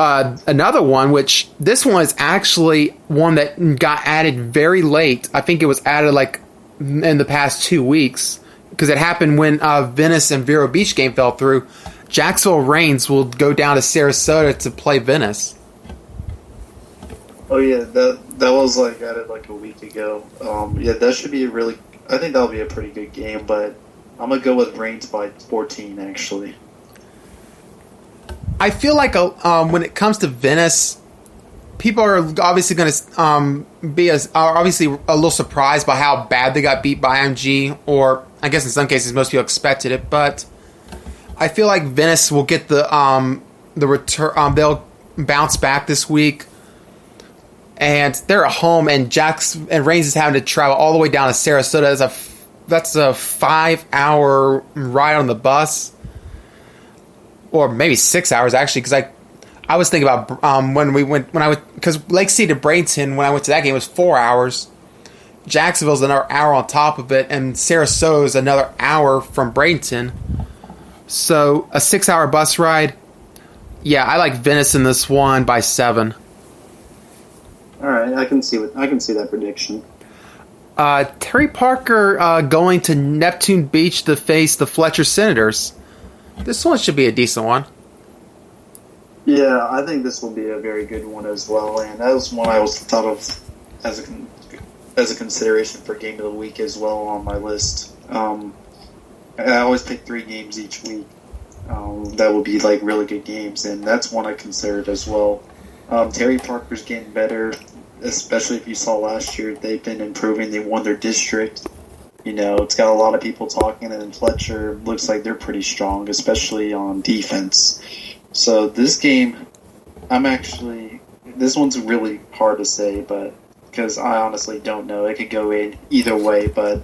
Another one, which this one is actually one that got added very late. I think it was added like in the past 2 weeks because it happened when Venice and Vero Beach game fell through. Jacksonville Reigns will go down to Sarasota to play Venice. Oh yeah, that was like added like a week ago. Yeah, that should be a really. I think that'll be a pretty good game, but I'm gonna go with Reigns by 14 actually. I feel like when it comes to Venice, people are obviously going to are obviously a little surprised by how bad they got beat by IMG, or I guess in some cases most people expected it. But I feel like Venice will get the return. They'll bounce back this week, and they're at home. And Reigns is having to travel all the way down to Sarasota. That's a 5-hour ride on the bus. Or maybe 6 hours actually, because I was thinking about because Lake City to Bradenton when I went to that game was 4 hours. Jacksonville's another hour on top of it, and Sarasota is another hour from Bradenton. So a 6-hour bus ride. Yeah, I like Venice in this one by 7. All right, I can see that prediction. Terry Parker going to Neptune Beach to face the Fletcher Senators. This one should be a decent one. Yeah, I think this will be a very good one as well, and that was one I was thought of as a consideration for game of the week as well on my list. I always pick 3 games each week that will be like really good games, and that's one I considered as well. Terry Parker's getting better, especially if you saw last year. They've been improving. They won their district. You know, it's got a lot of people talking, and Fletcher looks like they're pretty strong, especially on defense. So this game, this one's really hard to say, but because I honestly don't know. It could go in either way, but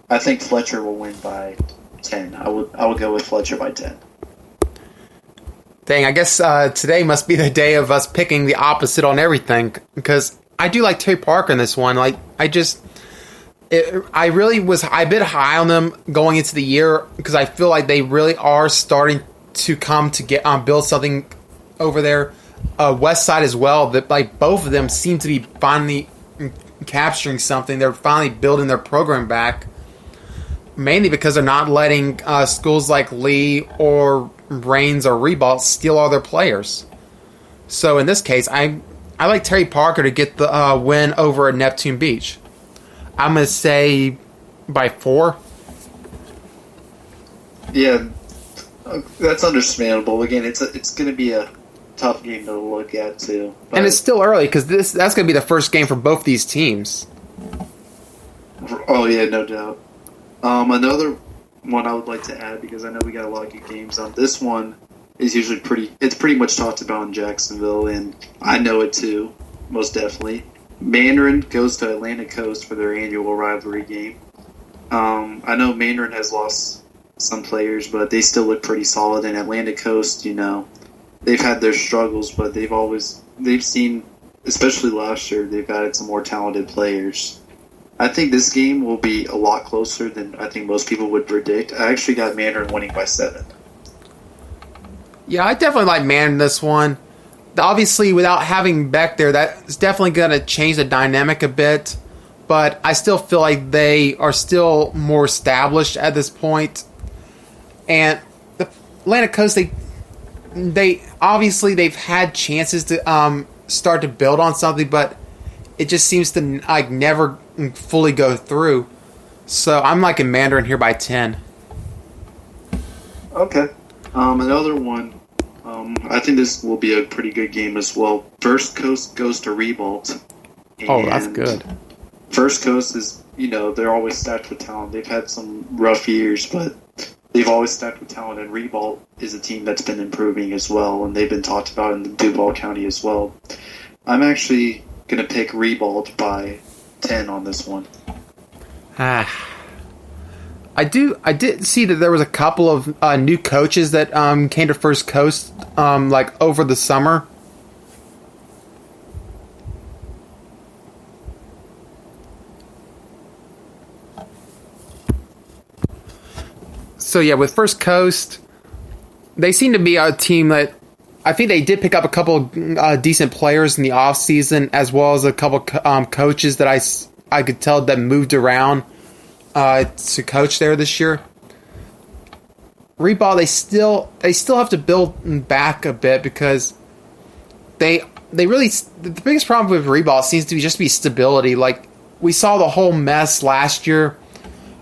I think Fletcher will win by 10. I would go with Fletcher by 10. Dang, I guess today must be the day of us picking the opposite on everything, because I do like Terry Parker in this one. Like, I really was a bit high on them going into the year because I feel like they really are starting to come to get build something over there. West Side as well. That like both of them seem to be finally capturing something. They're finally building their program back, mainly because they're not letting schools like Lee or Reigns or Ribault steal all their players. So in this case, I like Terry Parker to get the win over at Neptune Beach. I'm going to say by 4. Yeah, that's understandable. Again, it's going to be a tough game to look at, too. But and it's still early, because that's going to be the first game for both these teams. Oh, yeah, no doubt. Another one I would like to add, because I know we got a lot of good games on. This one is usually pretty much talked about in Jacksonville, and I know it, too, most definitely. Mandarin goes to Atlantic Coast for their annual rivalry game. I know Mandarin has lost some players, but they still look pretty solid. And Atlantic Coast, you know, they've had their struggles, but they've seen, especially last year, they've added some more talented players. I think this game will be a lot closer than I think most people would predict. I actually got Mandarin winning by 7. Yeah, I definitely like Mandarin this one. Obviously, without having Beck there, that's definitely going to change the dynamic a bit. But I still feel like they are still more established at this point. And the Atlantic Coast, they obviously they've had chances to start to build on something, but it just seems to like never fully go through. So I'm liking Mandarin here by 10. Okay. Another one. I think this will be a pretty good game as well. First Coast goes to Ribault. Oh, that's good. First Coast is, you know, they're always stacked with talent. They've had some rough years, but they've always stacked with talent. And Ribault is a team that's been improving as well, and they've been talked about in Duval County as well. I'm actually going to pick Ribault by 10 on this one. I did see that there was a couple of new coaches that came to First Coast like over the summer. So yeah, with First Coast, they seem to be a team that I think they did pick up a couple decent players in the offseason, as well as a couple coaches that I could tell that moved around to coach there this year. Reebok, they still have to build back a bit because they really, the biggest problem with Reebok seems to be just stability. Like, we saw the whole mess last year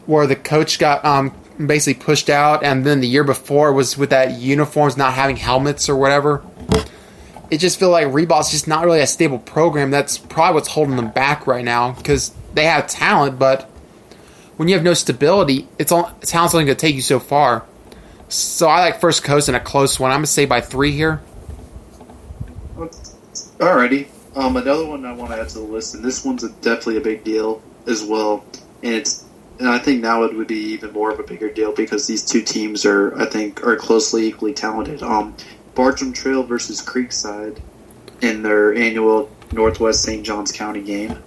where the coach got basically pushed out, and then the year before was with that uniforms not having helmets or whatever. It just feels like Reebok's just not really a stable program. That's probably what's holding them back right now, because they have talent, but when you have no stability, talent's only going to take you so far. So I like First Coast in a close one. I'm going to say by 3 here. Alrighty. Another one I want to add to the list, and this one's definitely a big deal as well. And I think now it would be even more of a bigger deal because these two teams are closely equally talented. Bartram Trail versus Creekside in their annual Northwest St. Johns County game.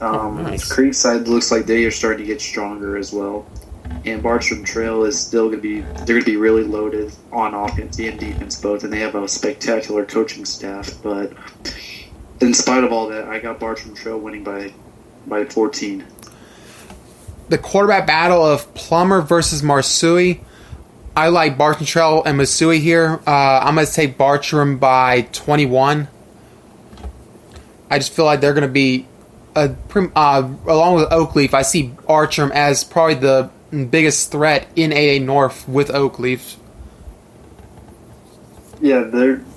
Nice. Creekside looks like they are starting to get stronger as well. And Bartram Trail is still going to be really loaded on offense and defense both, and they have a spectacular coaching staff. But in spite of all that, I got Bartram Trail winning by 14. The quarterback battle of Plummer versus Marsui. I like Bartram Trail and Marsui here. I'm going to take Bartram by 21. I just feel like they're going to be, along with Oakleaf, I see Bartram as probably the biggest threat in AA North with Oakleaf. Yeah,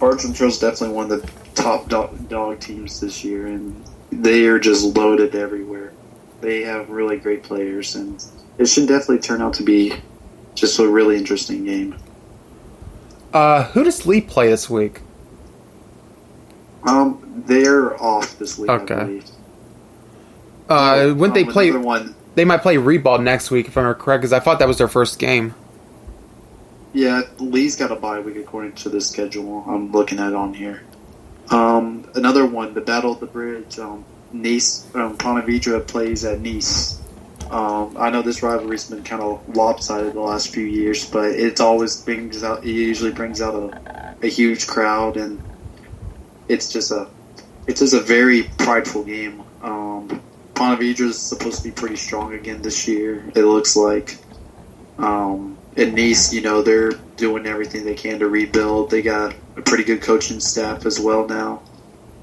Bartram Trail's definitely one of the top dog teams this year, and they are just loaded everywhere. They have really great players, and it should definitely turn out to be just a really interesting game. Who does Lee play this week? They're off this week, okay. I believe. When they play, one, they might play Reebok next week, if I'm correct, because I thought that was their first game. Yeah, Lee's got a bye week according to the schedule I'm looking at on here. Another one, the Battle of the Bridge. Nice, Ponte Vedra plays at Nice. I know this rivalry's been kind of lopsided the last few years, but it usually brings out a huge crowd, and it's just a very prideful game. Ponte Vedra's supposed to be pretty strong again this year, it looks like. At Nice, they're doing everything they can to rebuild. They got a pretty good coaching staff as well now.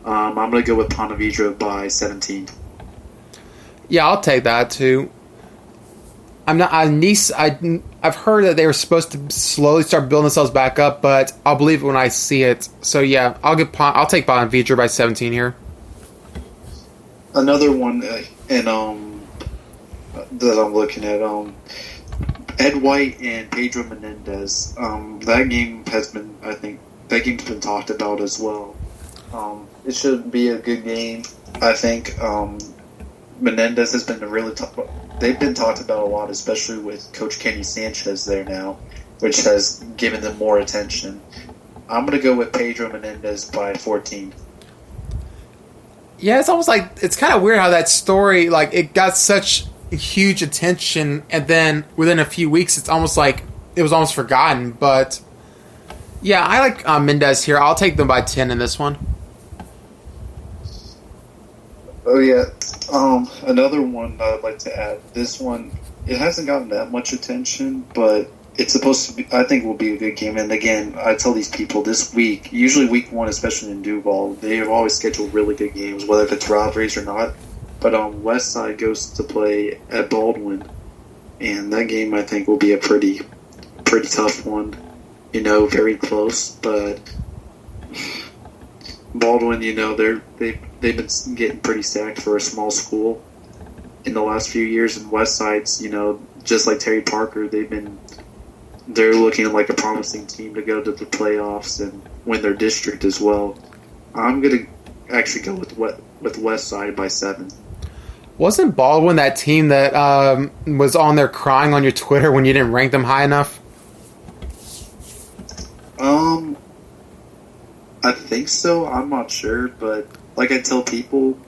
I'm going to go with Ponte Vedra by 17. Yeah, I'll take that too. Nice. I've heard that they were supposed to slowly start building themselves back up, but I'll believe it when I see it. So yeah, I'll take Ponte Vedra by 17 here. Another one, that I'm looking at, Ed White and Pedro Menendez. That game's been talked about as well. It should be a good game, I think. Menendez has been they've been talked about a lot, especially with Coach Kenny Sanchez there now, which has given them more attention. I'm going to go with Pedro Menendez by 14. Yeah, it's almost like, it's kind of weird how that story, like, it got such huge attention, and then within a few weeks, it's almost like it was almost forgotten. But yeah, I like Mendez here. I'll take them by 10 in this one. Oh yeah, another one I'd like to add. This one, it hasn't gotten that much attention, but it's supposed to be. I think will be a good game. And again, I tell these people this week, usually week one, especially in Duval, they have always scheduled really good games, whether it's rivalries or not. But Westside goes to play at Baldwin, and that game I think will be a pretty tough one. Very close, but Baldwin, they've been getting pretty stacked for a small school in the last few years, and Westside's, just like Terry Parker, they're looking like a promising team to go to the playoffs and win their district as well. I'm gonna actually go with Westside by 7. Wasn't Baldwin that team that was on there crying on your Twitter when you didn't rank them high enough? I think so. I'm not sure, but like I tell people,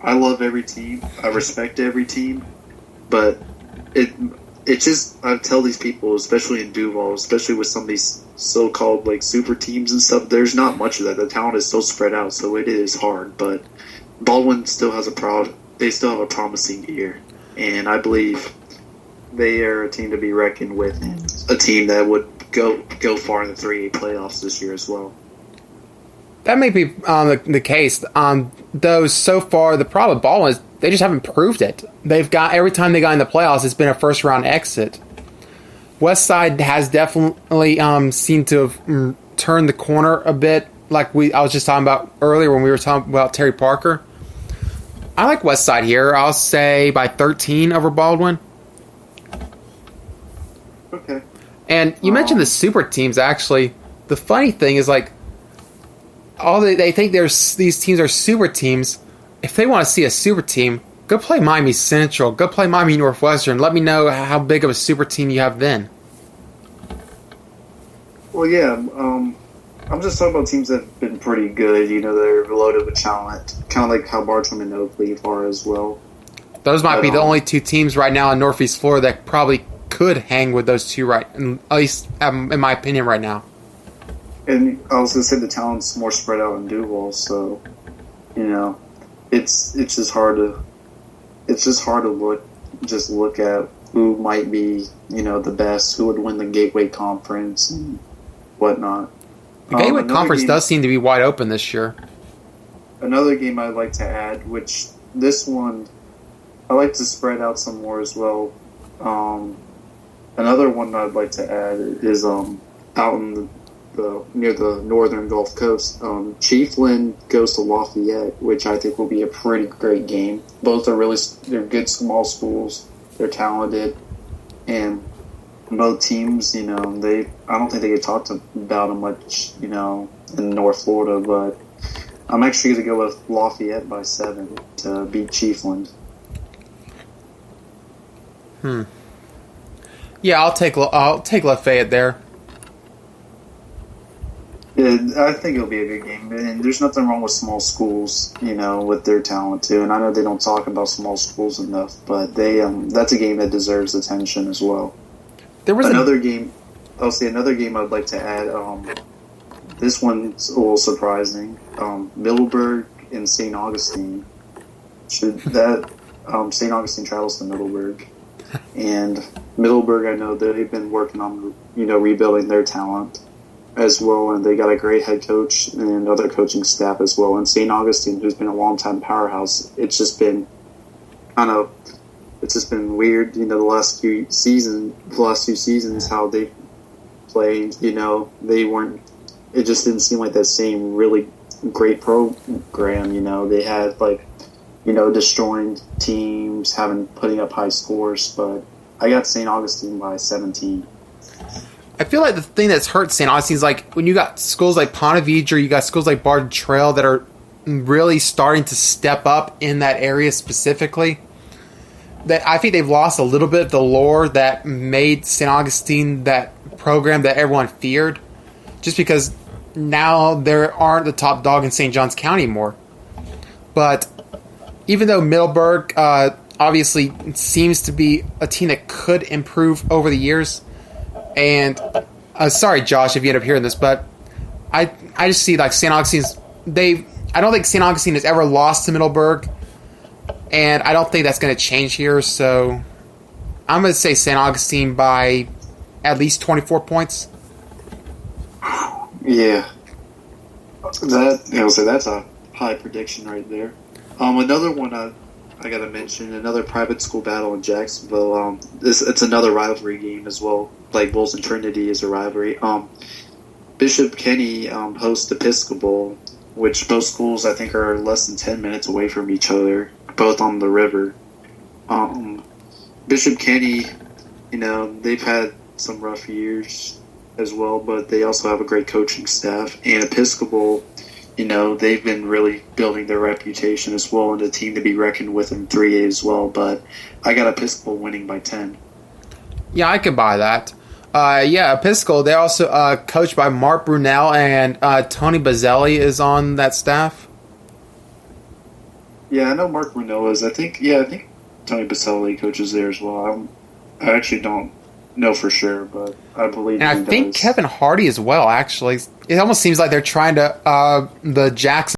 I love every team. I respect every team, but it's just I tell these people, especially in Duval, especially with some of these so-called like super teams and stuff. There's not much of that. The talent is so spread out, so it is hard. But Baldwin still has They still have a promising year, and I believe they are a team to be reckoned with, a team that would go far in the 3A playoffs this year as well. That may be the case. Though so far the problem with Baldwin is they just haven't proved it. They've got every time they got in the playoffs, it's been a first round exit. Westside has definitely seemed to have turned the corner a bit, like I was just talking about earlier when we were talking about Terry Parker. I like Westside here. I'll say by 13 over Baldwin. Okay. And you mentioned the super teams. Actually, the funny thing is like, they think these teams are super teams. If they want to see a super team, go play Miami Central. Go play Miami Northwestern. Let me know how big of a super team you have then. Well, yeah. I'm just talking about teams that have been pretty good. You know, they're loaded with talent, kind of like how Bartram and Oakley are as well. Those might be the only two teams right now in Northeast Florida that probably could hang with those two, right? At least in my opinion, right now. And I was going to say the talent's more spread out in Duval, so you know, it's just hard to look at who might be, you know, the best, who would win the Gateway Conference and whatnot. The Gateway Conference does seem to be wide open this year. Another game I'd like to add, which this one I like to spread out some more as well. Another one I'd like to add is out in near the northern Gulf Coast. Chiefland goes to Lafayette, which I think will be a pretty great game. Both are they're good small schools. They're talented, and both teams, you know, I don't think they get talked about them much, you know, in North Florida, but I'm actually going to go with Lafayette by 7 to beat Chiefland. Yeah, I'll take Lafayette there. Yeah, I think it'll be a good game, and there's nothing wrong with small schools, you know, with their talent too. And I know they don't talk about small schools enough, but that's a game that deserves attention as well. There was another game. I'll say another game I'd like to add. This one's a little surprising. Middleburg and St. Augustine. St. Augustine travels to Middleburg, and Middleburg, I know they've been working on, you know, rebuilding their talent as well, and they got a great head coach and other coaching staff as well. And St. Augustine, who's been a long-time powerhouse, it's just been weird, you know, the last few seasons how they played, you know, it just didn't seem like that same really great program, you know. They had, like, you know, destroying teams, putting up high scores, but I got St. Augustine by 17. I feel like the thing that's hurt St. Augustine is like when you got schools like Ponte Vedra, you got schools like Barton Trail that are really starting to step up in that area specifically. That I think they've lost a little bit of the lore that made St. Augustine that program that everyone feared, just because now there aren't the top dog in St. Johns County anymore. But even though Middleburg obviously seems to be a team that could improve over the years, and sorry, Josh, if you end up hearing this, but I just see like St. Augustine's I don't think St. Augustine has ever lost to Middleburg, and I don't think that's going to change here. So I'm going to say St. Augustine by at least 24 points. Yeah, that's a high prediction right there. Another one I got to mention, another private school battle in Jacksonville. It's another rivalry game as well. Like Bulls and Trinity is a rivalry. Bishop Kenny hosts Episcopal, which both schools I think are less than 10 minutes away from each other, both on the river. Bishop Kenny, you know, they've had some rough years as well, but they also have a great coaching staff. And Episcopal, you know, they've been really building their reputation as well, and a team to be reckoned with in 3A as well. But I got Episcopal winning by 10. Yeah, I can buy that. Episcopal, they're also coached by Mark Brunell, and Tony Bazzelli is on that staff. Yeah, I know Mark Brunell is. I think Tony Bazzelli coaches there as well. I actually don't know for sure, but I believe. And I think Kevin Hardy as well. Actually, it almost seems like they're trying to the Jackson